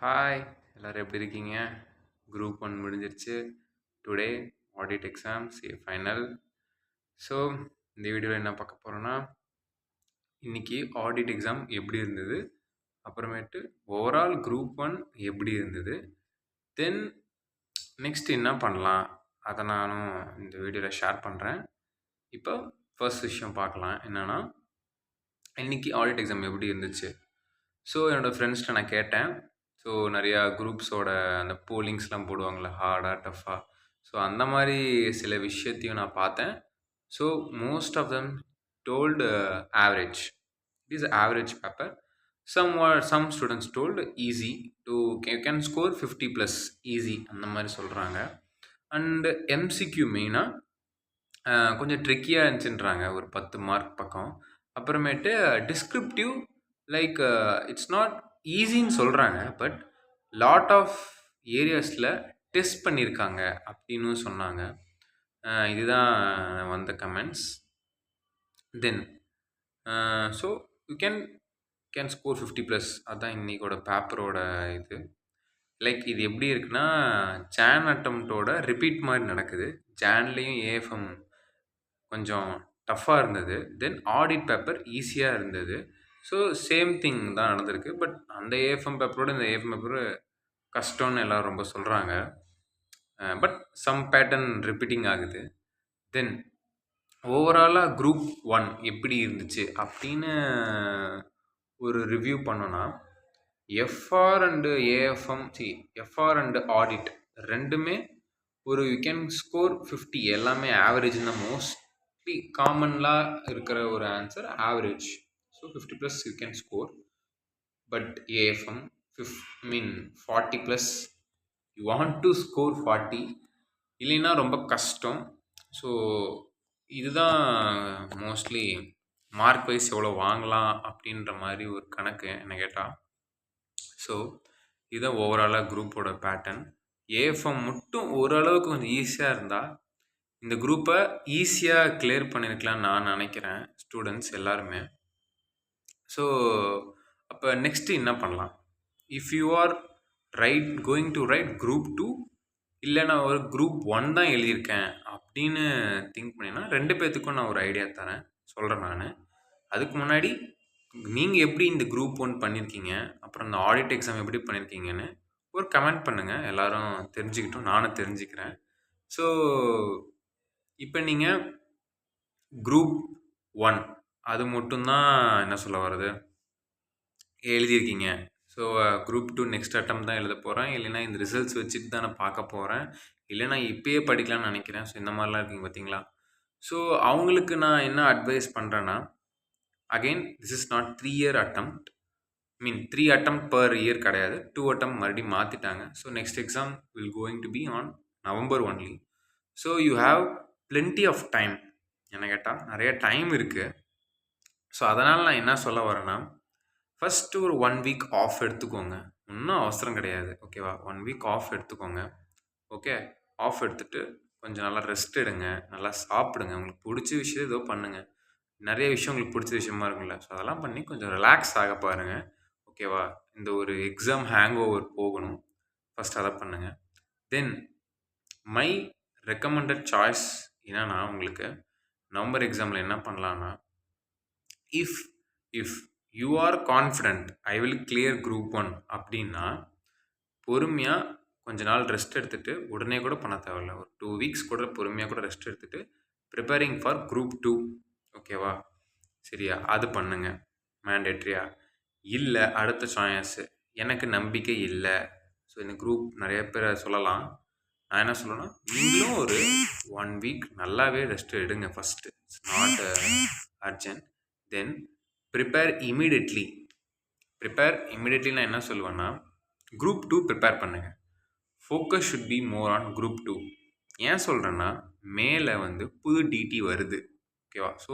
Hi எல்லோரும் எப்படி இருக்கீங்க? குரூப் ஒன் முடிஞ்சிருச்சு. Today audit exams final. So இந்த வீடியோவில் என்ன பார்க்க போகிறோன்னா, இன்றைக்கி ஆடிட் எக்ஸாம் எப்படி இருந்தது, அப்புறமேட்டு ஓவரால் குரூப் ஒன் எப்படி இருந்தது, தென் நெக்ஸ்ட் என்ன பண்ணலாம், அதை நானும் இந்த வீடியோவில் ஷேர் பண்ணுறேன். இப்போ ஃபர்ஸ்ட் விஷயம் பார்க்கலாம். என்னென்னா, இன்றைக்கி ஆடிட் எக்ஸாம் எப்படி இருந்துச்சு. ஸோ என்னோடய ஃப்ரெண்ட்ஸ்கிட்ட நான் கேட்டேன். ஸோ நிறையா குரூப்ஸோட அந்த போலிங்ஸ்லாம் போடுவாங்கள்ல, ஹார்டாக டஃப்பாக. ஸோ அந்த மாதிரி சில விஷயத்தையும் நான் பார்த்தேன். So most of them told average. It is average paper. Some students told easy to can score 50+ easy அந்த மாதிரி சொல்கிறாங்க. அண்டு எம்சிக்யூ மெயினாக கொஞ்சம் ட்ரிக்கியாக இருந்துச்சுன்றாங்க, ஒரு 10 மார்க் பக்கம். அப்புறமேட்டு டிஸ்கிரிப்டிவ் லைக் இட்ஸ் நாட் ஈஸின்னு சொல்கிறாங்க, பட் லாட் ஆஃப் ஏரியாஸில் டெஸ்ட் பண்ணியிருக்காங்க அப்படின்னு சொன்னாங்க. இதுதான் வந்த comments. Then so you can score 50+. அதுதான் இன்றைக்கோட பேப்பரோட இது. லைக் இது எப்படி இருக்குன்னா, ஜான் அட்டம்ப்டோட ரிப்பீட் மாதிரி நடக்குது. ஜான்லேயும் ஏஎஃப்எம் கொஞ்சம் டஃப்பாக இருந்தது. தென் ஆடிட் பேப்பர் ஈஸியாக இருந்தது. ஸோ சேம் திங் தான் நடந்திருக்கு. பட் அந்த ஏஎஃப்எம் பேப்பரோட இந்த ஏஎஃப்எம் பேப்பர் கஷ்டம்னு எல்லோரும் ரொம்ப சொல்கிறாங்க. பட் சம் பேட்டர்ன் ரிப்பீட்டிங் ஆகுது. தென் ஓவராலாக குரூப் ஒன் எப்படி இருந்துச்சு அப்படின்னு ஒரு ரிவ்யூ பண்ணோன்னா, FR and AFM FR and audit ரெண்டுமே ஒரு யூ கேன் ஸ்கோர் 50. எல்லாமே ஆவரேஜ் தான். மோஸ்ட்லி காமன்லாம் இருக்கிற ஒரு answer average. So 50+ you can score. But AFM 40+. You want to score 40, இல்லைன்னா ரொம்ப கஷ்டம். ஸோ இதுதான் மோஸ்ட்லி மார்க் வைஸ் எவ்வளோ வாங்கலாம் அப்படின்ற மாதிரி ஒரு கணக்கு என்ன கேட்டால். ஸோ இதுதான் ஓவராலாக குரூப்போட பேட்டர்ன். ஏஎஃப்எம் மட்டும் ஓரளவுக்கு கொஞ்சம் ஈஸியாக இருந்தால் இந்த குரூப்பை ஈஸியாக கிளியர் பண்ணியிருக்கலாம்னு நான் நினைக்கிறேன், ஸ்டூடெண்ட்ஸ் எல்லாருமே. ஸோ அப்போ நெக்ஸ்ட்டு என்ன பண்ணலாம்? If you are going to right group 2, இல்லை நான் ஒரு குரூப் 1 தான் எழுதியிருக்கேன் அப்படின்னு திங்க் பண்ணினா, 2 பேர்த்துக்கும் நான் ஒரு ஐடியா தரேன், சொல்கிறேன் நான். அதுக்கு முன்னாடி நீங்கள் எப்படி இந்த குரூப் 1 பண்ணியிருக்கீங்க, அப்புறம் இந்த ஆடிட் எக்ஸாம் எப்படி பண்ணியிருக்கீங்கன்னு ஒரு கமெண்ட் பண்ணுங்கள். எல்லோரும் தெரிஞ்சுக்கிட்டோம், நானும் தெரிஞ்சுக்கிறேன். ஸோ இப்போ நீங்கள் குரூப் 1 அது மட்டும்தான் என்ன சொல்ல வருது எழுதியிருக்கீங்க. ஸோ குரூப் 2 நெக்ஸ்ட் அட்டம் தான் எழுத போகிறேன், இல்லைனா இந்த ரிசல்ட்ஸ் வச்சுட்டு தான் நான் பார்க்க போகிறேன், இல்லைனா இப்போயே படிக்கலாம்னு நினைக்கிறேன். ஸோ இந்த மாதிரிலாம் இருக்கீங்க பார்த்தீங்களா? ஸோ அவங்களுக்கு நான் என்ன அட்வைஸ் பண்ணுறேன்னா, again this is not 3 year attempt. 3 attempt per year கிடையாது. 2 attempt மறுபடியும் மாற்றிட்டாங்க. So next exam will going to be on November only. So you have plenty of time. என்ன கேட்டால் நிறைய டைம் இருக்குது. ஸோ அதனால் நான் என்ன சொல்ல வரேன்னா, ஃபஸ்ட்டு ஒரு 1 week ஆஃப் எடுத்துக்கோங்க. இன்னும் அவசரம் கிடையாது, ஓகேவா? 1 week ஆஃப் எடுத்துக்கோங்க. ஓகே, ஆஃப் எடுத்துகிட்டு கொஞ்சம் நல்லா ரெஸ்ட் எடுங்க, நல்லா சாப்பிடுங்க, உங்களுக்கு பிடிச்ச விஷயம் ஏதோ பண்ணுங்கள். நிறைய விஷயம் உங்களுக்கு பிடிச்ச விஷயமா இருக்குல்ல, ஸோ அதெல்லாம் பண்ணி கொஞ்சம் ரிலாக்ஸ் ஆக பாருங்கள், ஓகேவா? இந்த ஒரு எக்ஸாம் ஹேங் ஓவர் போகணும், ஃபஸ்ட் அதை பண்ணுங்கள். தென் மை ரெக்கமெண்டட் சாய்ஸ் என்னன்னா, உங்களுக்கு நவம்பர் எக்ஸாமில் என்ன பண்ணலான்னா, if you R confident I will clear group 1 அப்படின்னா, பொறுமையாக கொஞ்ச நாள் ரெஸ்ட் எடுத்துகிட்டு உடனே கூட பண்ண தேவையில்ல, ஒரு 2 weeks கூட பொறுமையாக கூட ரெஸ்ட் எடுத்துகிட்டு ப்ரிப்பேரிங் ஃபார் குரூப் 2, ஓகேவா? சரியா? அது பண்ணுங்க மேண்டேட்ரியா. இல்லை அடுத்த சாய்ஸு எனக்கு நம்பிக்கை இல்லை, ஸோ இந்த குரூப் நிறைய பேர் சொல்லலாம். நான் என்ன சொல்லணும்னா, நீங்களும் ஒரு 1 week நல்லாவே ரெஸ்ட் எடுங்க first. It's not urgent. Then prepare immediately. நான் என்ன சொல்லுவேன்னா, குரூப் 2 ப்ரிப்பேர் பண்ணுங்கள். Focus should be more on group 2. ஏன் சொல்கிறேன்னா, மேலே புது டிடி வருது, ஓகேவா? ஸோ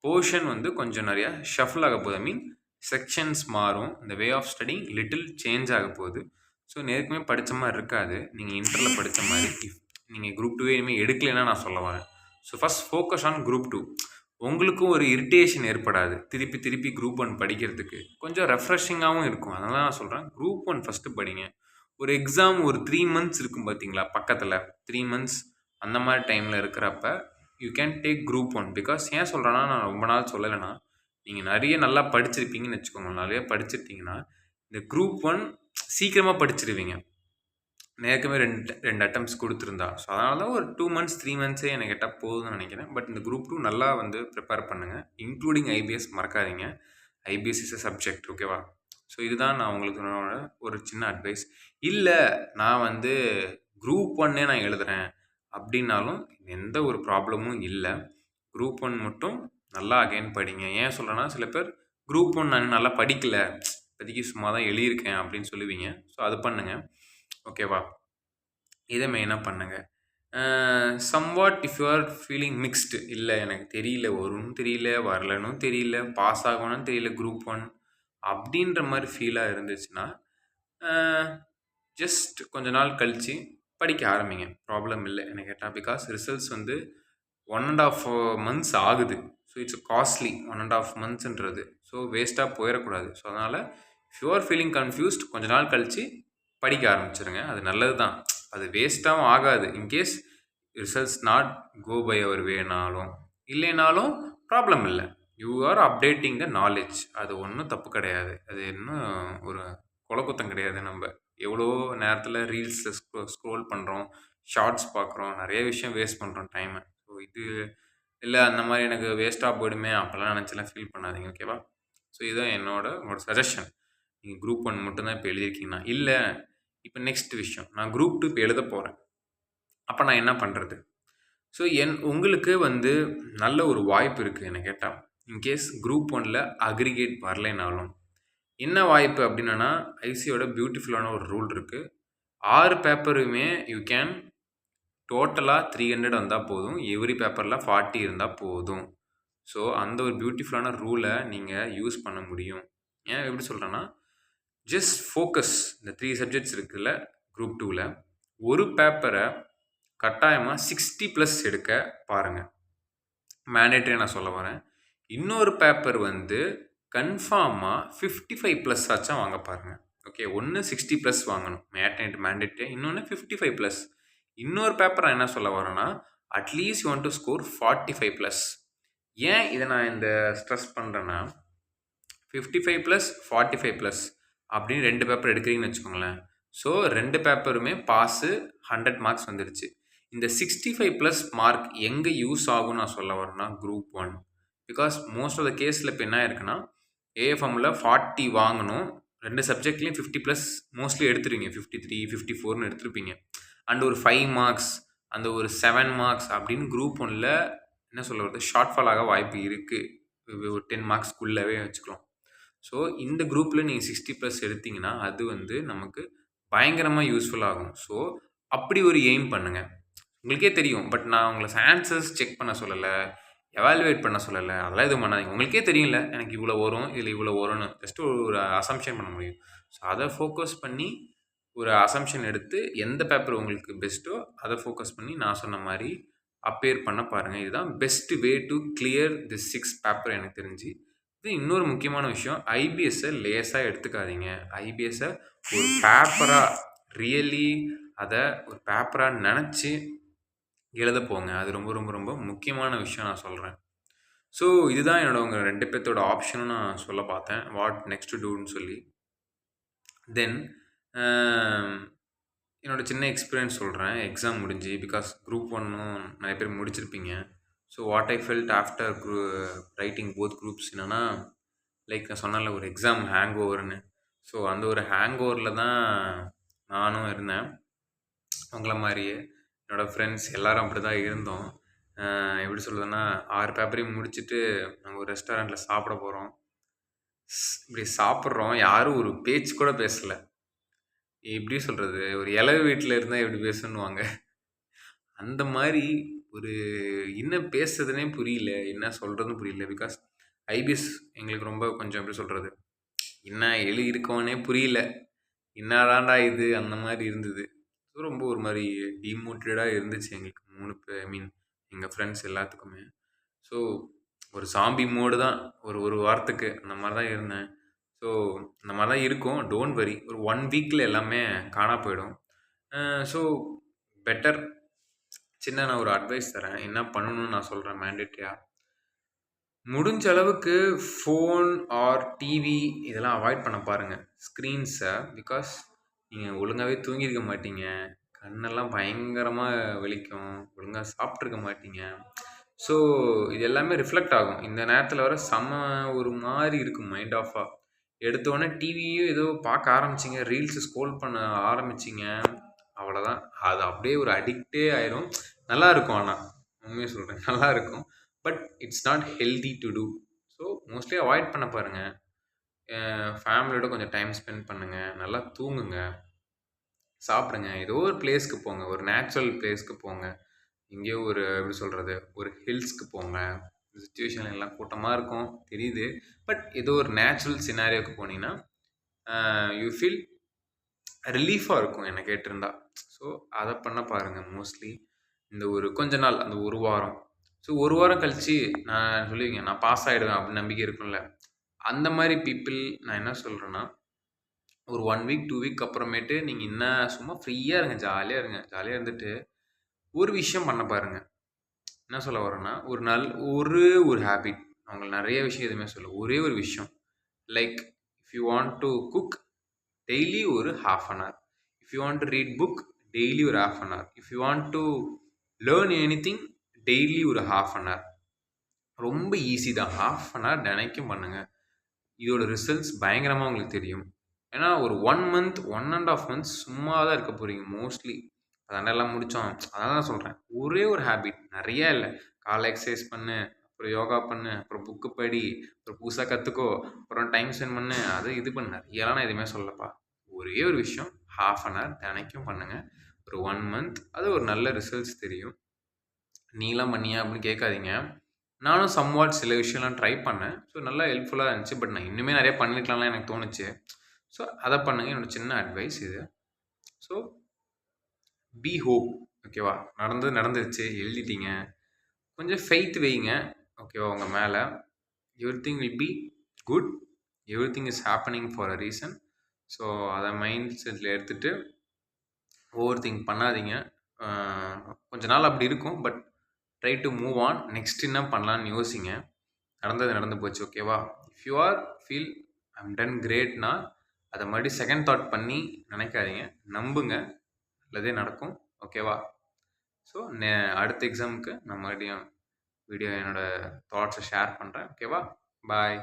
போர்ஷன் கொஞ்சம் நிறையா ஷஃபில் ஆக போகுது. செக்ஷன்ஸ் மாறும், இந்த way of studying little change ஆக போகுது. ஸோ நேருக்குமே படித்த மாதிரி இருக்காது, நீங்கள் இன்டரில் படித்த மாதிரி. இஃப் நீங்கள் குரூப் 2 இனிமேல் எடுக்கலைன்னா நான் சொல்ல வரேன். So first focus on group 2. உங்களுக்கும் ஒரு இரிட்டேஷன் ஏற்படாது. திருப்பி திருப்பி குரூப் 1 படிக்கிறதுக்கு. கொஞ்சம் ரெஃப்ரெஷிங்காவும் இருக்கும். அதனால நான் சொல்றேன். குரூப் 1 ஃபர்ஸ்ட்டு படிங்க. ஒரு எக்ஸாம் ஒரு 3 மந்த்ஸ் இருக்கும் பார்த்தீங்களா? பக்கத்துல. 3 மந்த்ஸ் அந்த மாரி டைம்ல இருக்கிறப்ப, you can take group 1 because ஏன் சொல்றேன்னா, நான் ரொம்ப நாள் சொல்லலைன்னா, நீங்க நெறைய நல்லா படிச்சிருப்பீங்கன்னு வச்சுக்கோங்க. நெறைய படிச்சிருந்தீங்கன்னா, இந்த குரூப் 1 சீக்கிரமா படிச்சிருவீங்க. ஏற்கனவே 2 அட்டெம்ப்ட்ஸ் குடுத்துருந்தா. ஸோ, அதனால தான் ஒரு 2 மந்த்ஸ், 3 மந்த்ஸே என்ன கேட்டா போதும்னு நெனைக்கிறேன். பட் இந்த குரூப் 2 நல்லா வந்து ப்ரிப்பேர் பண்ணுங்க. இன்க்ளூடிங் ஐபிஎஸ் மறக்காதீங்க. ஐபிஎஸ் இஸ் எ சப்ஜெக்ட் ஓகேவா? ஸோ, இதுதான் நான் உங்களுக்கு என்னோட ஒரு சின்ன அட்வைஸ். இல்ல நான் வந்து குரூப் 1ஏ நான் எழுதுறேன் அப்டின்னாலும் எந்த ஒரு ப்ராப்ளமும் இல்ல. குரூப் 1 மட்டும் நல்லா அகைன் படிங்க. ஏன் சொல்றேன்னா, சில பேர் குரூப் 1 நான் நல்லா படிக்கல. இப்போதைக்கு சும்மா தான் எழுதியிருக்கேன் அப்டின்னு சொல்லுவீங்க. ஸோ, அது பண்ணுங்க. ஓகேவா? இத மெயினா பண்ணுங்க. Somewhat if you are feeling mixed இல்ல எனக்கு தெரியல, வரும்னு தெரியல, வரலன்னும் தெரியல, பாஸ் ஆகணும்னு தெரியல குரூப் 1 அப்படின்ற மாரி ஃபீலா இருந்துச்சுன்னா, அ ஜஸ்ட் கொஞ்ச நாள் கழிச்சு படிக்க ஆரம்பிங்க. ப்ராப்ளம் இல்ல என்ன கேட்டா. பிகாஸ் ரிசல்ட்ஸ் வந்து 1 1/2 மந்த்ஸ் ஆகுது. So it's costly 1 1/2 மந்த்ஸ்ன்றது. ஸோ வேஸ்ட்டா போயிறக்கூடாது. ஸோ அதனால if you are feeling confused கொஞ்ச நாள் கழிச்சு படிக்க ஆரம்பிச்சுருங்க. அது நல்லது தான். அது வேஸ்ட்டாவும் ஆகாது. In case results not go by our வேனாலும், இல்லைனாலும் ப்ராப்ளம் இல்ல. You are updating the knowledge. அது ஒண்ணும் தப்பு கிடையாது. அது இன்னும் ஒரு கொலக்குத்தம் கிடையாது நம்ப. எவ்வளோ நேரத்தில ரீல்ஸ்ல ஸ்க்ரோல் பண்றோம், ஷார்ட்ஸ் பார்க்குறோம், நெறைய விஷயம் வேஸ்ட் பண்றோம் டைம. ஸோ இது இல்ல அந்த மாரி எனக்கு வேஸ்ட்டா போயிடுமே அப்பலாம் நெனச்சுலாம் ஃபீல் பண்ணாதீங்க. ஓகேவா? ஸோ இதுதான் உங்களோட சஜஷன். நீங்க குரூப் 1 மட்டும் தான் இப்ப எழுதியிருக்கீங்கன்னா, இல்ல இப்ப நெக்ஸ்ட் விஷயம். நான் குரூப் 2 இப்ப எழுதப் போறேன். அப்ப நான் என்ன பண்றது? ஸோ உங்களுக்கு வந்து நல்ல ஒரு வாய்ப்பு இருக்கு என்ன கேட்டா. இன்கேஸ் குரூப் 1ல அக்ரிகேட் வரலைனாலும், என்ன வாய்ப்பு அப்டின்னனா, ஐசியோட பியூட்டிஃபுல்லான ஒரு ரூல் இருக்கு. 6 பேப்பருமே யூ கேன் டோட்டலா 300 வந்தா போதும். எவ்ரி பேப்பர்ல 40 இருந்தா போதும். ஸோ அந்த ஒரு பியூட்டிஃபுல்லான ரூல நீங்க யூஸ் பண்ண முடியும். ஏன் எப்படி சொல்றேன்னா, ஜஸ்ட் ஃபோக்கஸ் இந்த 3 சப்ஜெக்ட்ஸ் இருக்குல்ல குரூப் 2ல ஒரு பேப்பர கட்டாயமா 60+ எடுக்க பாருங்க. மேண்டேட்டரியா நான் சொல்ல வரேன். இன்னொரு பேப்பர் வந்து கன்ஃபார்மா 55+ ஆச்சும் வாங்க பாருங்க. ஓகே. ஒண்ணு 60+ வாங்கணும். மேண்டேட்டரி. இன்னொன்னு 55+. இன்னொரு பேப்பர் நான் என்ன சொல்ல வரேன்னா, at least you want to score 45+. ஏன் இத நான் இந்த ஸ்ட்ரெஸ் பண்றேன்னா, 55+, 45+ அப்படின்னு 2 பேப்பர் எடுக்கிறீங்கன்னு வச்சுக்கோங்களேன். ஸோ 2 பேப்பருமே பாஸு 100 மார்க்ஸ் வந்துருச்சு. இந்த 65+ மார்க் எங்க யூஸ் ஆகும்னு நான் சொல்ல வரேன்னா, group 1. Because most of the கேஸ்ல இப்ப என்ன ஆயிருக்குன்னா, ஏஎஃப்எம்ல 40 வாங்கணும். 2 சப்ஜெக்ட்லயும் 50+ மோஸ்ட்லி எடுத்துருவீங்க. 53, 54ன்னு எடுத்திருப்பீங்க. அண்ட் ஒரு 5 மார்க்ஸ், அந்த ஒரு 7 மார்க்ஸ் அப்படின்னு குரூப் 1ல என்ன சொல்ல வருது, ஷார்ட் ஃபால் ஆக வாய்ப்பு இருக்கு. ஒரு 10 மார்க்ஸ்க்குள்ளவே வச்சுக்கலாம். ஸோ இந்த குரூப்ல நீங்க 60+ எடுத்தீங்கன்னா, அது வந்து நமக்கு பயங்கரமா யூஸ்ஃபுல் ஆகும். ஸோ அப்படி ஒரு எய்ம் பண்ணுங்க. உங்களுக்கே தெரியும். பட் நான் உங்கள ஆன்சர்ஸ் செக் பண்ண சொல்லல. எவாலுவேட் பண்ண சொல்லல. அதெல்லாம் எதுவும் பண்ணாதீங்க. உங்களுக்கே தெரியும்ல, எனக்கு இவ்வளோ வரும், இதுல இவ்வளோ வரும்னு. ஜஸ்ட் ஒரு அசம்ப்ஷன் பண்ண முடியும். ஸோ அத ஃபோக்கஸ் பண்ணி ஒரு அசம்ப்ஷன் எடுத்து எந்த பேப்பர் உங்களுக்கு பெஸ்ட்டோ அத ஃபோக்கஸ் பண்ணி நான் சொன்ன மாரி அப்பியர் பண்ண பாருங்க. இதுதான் best way to clear this 6 paper எனக்கு தெரிஞ்சு. இது இன்னொரு முக்கியமான விஷயம். ஐபிஎஸ்ஸ லேசா எடுத்துக்காதீங்க. ஐபிஎஸ்ஸ ஒரு பேப்பரா ரியலி அத ஒரு பேப்பரா நெனச்சு எழுத போங்க. அது ரொம்ப, ரொம்ப, ரொம்ப முக்கியமான விஷயம் நான் சொல்றேன். ஸோ இதுதான் உங்க 2 பேத்தோட ஆப்ஷனும் நான் சொல்ல பார்த்தேன். வாட் நெக்ஸ்ட் டு டூன்னு சொல்லி. தென் அ என்னோட சின்ன எக்ஸ்பீரியன்ஸ் சொல்றேன். எக்ஸாம் முடிஞ்சு பிகாஸ் குரூப் 1ம் நெறைய பேர் முடிச்சிருப்பீங்க. So what I felt after writing both groups என்னன்னா, லைக் நான் சொன்னேன்ல ஒரு எக்ஸாம் ஹேங் ஓவர்ன்னு. ஸோ அந்த ஒரு ஹேங் ஓவர்ல தான் நானும் இருந்தேன். உங்கள மாரியே. என்னோட ஃப்ரெண்ட்ஸ் எல்லாரும் அப்படிதான் இருந்தோம். எப்படி சொல்றதுன்னா, 6 பேப்பரையும் முடிச்சுட்டு நாங்க ஒரு ரெஸ்டாரண்ட்ல சாப்பிட போறோம். இப்படி சாப்பிடுறோம். யாரும் ஒரு பேச்சு கூட பேசல. எப்படி சொல்றது? ஒரு இளவு வீட்ல இருந்தா எப்படி பேசணுவாங்க. அந்த மாரி ஒரு என்ன பேசுறதுன்னே புரியல. என்ன சொல்றதுன்னு புரியல. பிகாஸ் ஐபிஎஸ் எங்களுக்கு ரொம்ப கொஞ்சம் எப்படி சொல்றது? என்ன எழுதியிருக்கோன்னே புரியல. என்னதான்டா இது? அந்த மாரி இருந்தது. ரொம்ப ஒரு மாரி டிமோட்டிவேட்டடா இருந்துச்சு எங்களுக்கு 3 ஐ மீன் எங்க ஃப்ரெண்ட்ஸ் எல்லாத்துக்குமே. ஸோ ஒரு சாம்பி மோடு தான். ஒரு வாரத்துக்கு அந்த மாரி தான் இருந்தேன். ஸோ இந்த மாரி தான் இருக்கும். Don't worry. ஒரு 1 வீக்ல எல்லாமே காணா போயிடும். ஸோ பெட்டர் சின்ன நான் ஒரு அட்வைஸ் தரேன். என்ன பண்ணணும்னு நான் சொல்றேன் மேண்டேட்டரியா. முடிஞ்ச அளவுக்கு ஃபோன் ஆர் டிவி இதெல்லாம் அவாய்ட் பண்ண பாருங்க. ஸ்க்ரீன்ஸ. பிகாஸ் நீங்க ஒழுங்காவே தூங்கியிருக்க மாட்டீங்க. கண்ணெல்லாம் பயங்கரமா வலிக்கும். ஒழுங்கா சாப்பிட்டுருக்க மாட்டீங்க. ஸோ இது எல்லாமே ரிஃப்ளெக்ட் ஆகும். இந்த நேரத்தில வேற செம்ம ஒரு மாரி இருக்கும் மைண்ட் ஆஃபா. எடுத்தோனே டிவியும் ஏதோ பார்க்க ஆரம்பிச்சீங்க. ரீல்ஸ் ஸ்க்ரோல் பண்ண ஆரம்பிச்சீங்க. அவ்வளோதான். அது அப்படியே ஒரு அடிக்ட்டே ஆயிரும். நல்லாருக்கும் ஆனா. உண்மைய சொல்றேன். நல்லாருக்கும். But it's not healthy to do. So mostly avoid பண்ண பாருங்க. ஃபேமிலியோட கொஞ்சம் டைம் ஸ்பெண்ட் பண்ணுங்க. நல்லா தூங்குங்க. சாப்பிடுங்க. ஏதோ ஒரு பிளேஸ்க்கு போங்க. ஒரு நேச்சுரல் பிளேஸ்க்கு போங்க. எங்கேயோ ஒரு எப்படி சொல்றது? ஒரு ஹில்ஸ்க்கு போங்க. இந்த சிச்சுவேஷன்ல எல்லாம் கூட்டமா இருக்கும். தெரியுது. பட் ஏதோ ஒரு நேச்சுரல் சினாரியோக்கு போனீங்கன்னா, யூ ஃபீல் ரிலீஃபா இருக்கும் என்ன கேட்டிருந்தா. ஸோ அத பண்ண பாருங்க மோஸ்ட்லி. இந்த ஒரு கொஞ்ச நாள் அந்த 1 வாரம். ஸோ 1 வாரம் கழிச்சு நான் சொல்லுவீங்க, நான் பாஸ் ஆயிடுவேன் அப்படின்னு நம்பிக்கை இருக்கும்ல. அந்த மாரி பீப்பிள் நான் என்ன சொல்றேன்னா, ஒரு 1 வீக், 2 வீக் அப்புறமேட்டு நீங்க என்ன சும்மா ஃப்ரீயா இருங்க. ஜாலியா இருங்க. ஜாலியா இருந்துட்டு ஒரு விஷயம் பண்ண பாருங்க. என்ன சொல்ல வரேன்னா, ஒரு ஹேபிட். நான் உங்களுக்கு நெறைய விஷயம் எதுவுமே சொல்லல. ஒரே ஒரு விஷயம். Like if you want to cook daily ஒரு 1/2 an hour. If you want to read book daily ஒரு 1/2 an hour. If you want to learn anything daily ஒரு 1/2 அன் ஹவர். ரொம்ப ஈஸி தான். 1/2 அன் ஹவர் தினைக்கும் பண்ணுங்க. இதோட ரிசல்ட்ஸ் பயங்கரமா உங்களுக்கு தெரியும். ஏன்னா ஒரு 1 மந்த், 1 1/2 மந்த்ஸ் சும்மா தான் இருக்க போறீங்க மோஸ்ட்லி. அதான்டா எல்லாம் முடிச்சோம். அதனால தான் சொல்றேன். ஒரே ஒரு ஹேபிட். நெறைய இல்ல. காலைல எக்சர்சைஸ் பண்ணு, அப்புறம் யோகா பண்ணு, அப்புறம் புக்கு படி, அப்புறம் புதுசா கத்துக்கோ, அப்புறம் டைம் ஸ்பெண்ட் பண்ணு, அது இது பண்ணு. நெறையலாம் நான் எதுவுமே சொல்லலப்பா. ஒரே ஒரு விஷயம் 1/2 அன் ஹவர் தினைக்கும் பண்ணுங்க. ஒரு 1 மந்த் அது ஒரு நல்ல ரிசல்ட்ஸ் தெரியும். நீலாம் பண்ணியா? அப்படின்னு கேட்காதீங்க. நானும் சம்வாட் சில விஷயம்லாம் ட்ரை பண்ணேன். ஸோ நல்லா ஹெல்ப்ஃபுல்லா இருந்துச்சு. பட் நான் இன்னுமே நெறைய பண்ணியிருக்கலாம்லாம் எனக்கு தோணுச்சு. ஸோ அத பண்ணுங்க. என்னோட சின்ன அட்வைஸ் இது. So be hope. ஓகேவா? நடந்தது நடந்துருச்சு. எழுதிட்டீங்க. கொஞ்சம் ஃபெய்த் வைங்க. ஓகேவா? உங்க மேல. Everything will be good. Everything is happening for a reason. So அத மைண்ட் செட்ல எடுத்துட்டு ஓவர் திங்க் பண்ணாதீங்க. அ கொஞ்ச நாள் அப்படி இருக்கும். But try to move on. Next என்ன பண்ணலான்னு யோசிங்க. நடந்தது நடந்து போச்சு. ஓகேவா? If you are feel I am done கிரேட்னா, அத மறுபடியும் செகண்ட் தாட் பண்ணி நினைக்காதீங்க. நம்புங்க. நல்லதே நடக்கும். ஓகேவா? ஸோ அடுத்த எக்ஸாமுக்கு நான் மறுபடியும் என்னோட தாட்ஸ ஷேர் பண்றேன். ஓகேவா? பாய்.